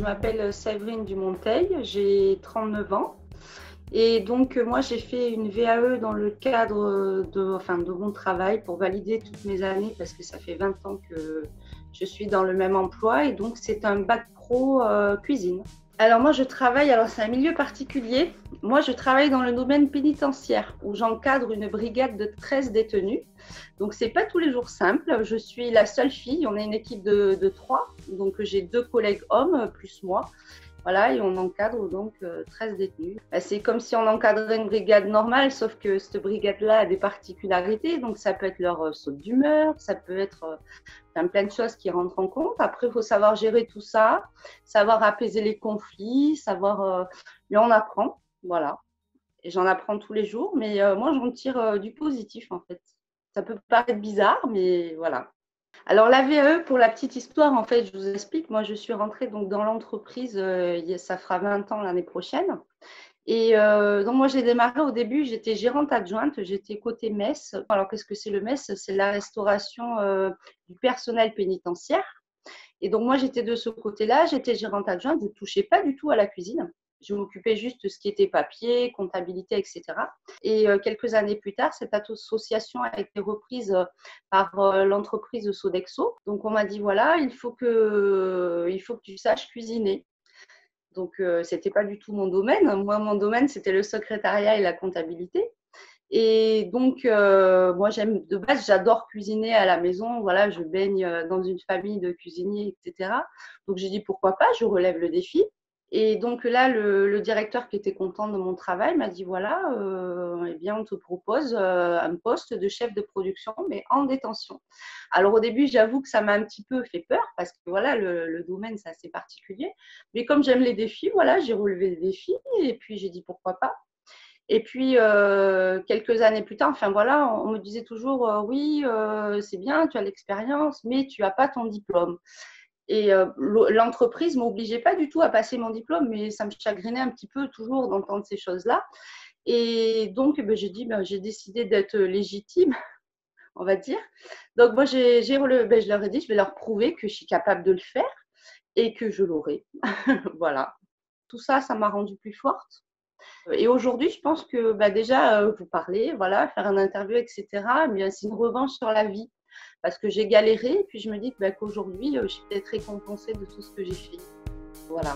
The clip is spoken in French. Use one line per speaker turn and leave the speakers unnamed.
m'appelle Séverine Dumonteil, j'ai 39 ans. Et donc, moi, j'ai fait une VAE dans le cadre de mon travail pour valider toutes mes années parce que ça fait 20 ans que je suis dans le même emploi. Et donc, c'est un bac pro cuisine. Alors, moi, c'est un milieu particulier. Moi, je travaille dans le domaine pénitentiaire où j'encadre une brigade de 13 détenus. Donc, c'est pas tous les jours simple. Je suis la seule fille. On est une équipe de 3. Donc, j'ai 2 collègues hommes plus moi. Voilà, et on encadre donc 13 détenus. C'est comme si on encadrait une brigade normale, sauf que cette brigade-là a des particularités. Donc, ça peut être leur saut d'humeur, ça peut être plein de choses qui rentrent en compte. Après, il faut savoir gérer tout ça, savoir apaiser les conflits, mais on apprend, voilà. Et j'en apprends tous les jours, mais moi, j'en tire du positif, en fait. Ça peut paraître bizarre, mais voilà. Alors la VAE, pour la petite histoire, en fait, je vous explique. Moi, je suis rentrée donc dans l'entreprise, ça fera 20 ans l'année prochaine. Et donc moi, j'ai démarré au début, j'étais gérante adjointe, j'étais côté messe. Alors qu'est-ce que c'est le messe? C'est la restauration du personnel pénitentiaire. Et donc moi, j'étais de ce côté-là, j'étais gérante adjointe, je ne touchais pas du tout à la cuisine. Je m'occupais juste de ce qui était papier, comptabilité, etc. Et quelques années plus tard, cette association a été reprise par l'entreprise Sodexo. Donc on m'a dit voilà, il faut que tu saches cuisiner. Donc c'était pas du tout mon domaine. Moi, mon domaine, c'était le secrétariat et la comptabilité. Et donc, moi, de base, j'adore cuisiner à la maison. Voilà, je baigne dans une famille de cuisiniers, etc. Donc, j'ai dit pourquoi pas, je relève le défi. Et donc là, le directeur qui était content de mon travail m'a dit voilà, eh bien, on te propose un poste de chef de production, mais en détention. Alors au début, j'avoue que ça m'a un petit peu fait peur parce que voilà, le domaine, c'est assez particulier. Mais comme j'aime les défis, voilà, j'ai relevé le défi et puis j'ai dit pourquoi pas. Et puis, quelques années plus tard, enfin voilà, on me disait toujours oui, c'est bien, tu as l'expérience, mais tu n'as pas ton diplôme. Et l'entreprise ne m'obligeait pas du tout à passer mon diplôme, mais ça me chagrinait un petit peu toujours d'entendre ces choses-là. Et donc, j'ai décidé d'être légitime, on va dire. Donc, moi, je leur ai dit, je vais leur prouver que je suis capable de le faire et que je l'aurai. Voilà. Tout ça, ça m'a rendue plus forte. Et aujourd'hui, je pense que déjà, vous parler, voilà, faire un interview, etc., c'est une revanche sur la vie. Parce que j'ai galéré, et puis je me dis qu'aujourd'hui, je suis peut-être récompensée de tout ce que j'ai fait. Voilà.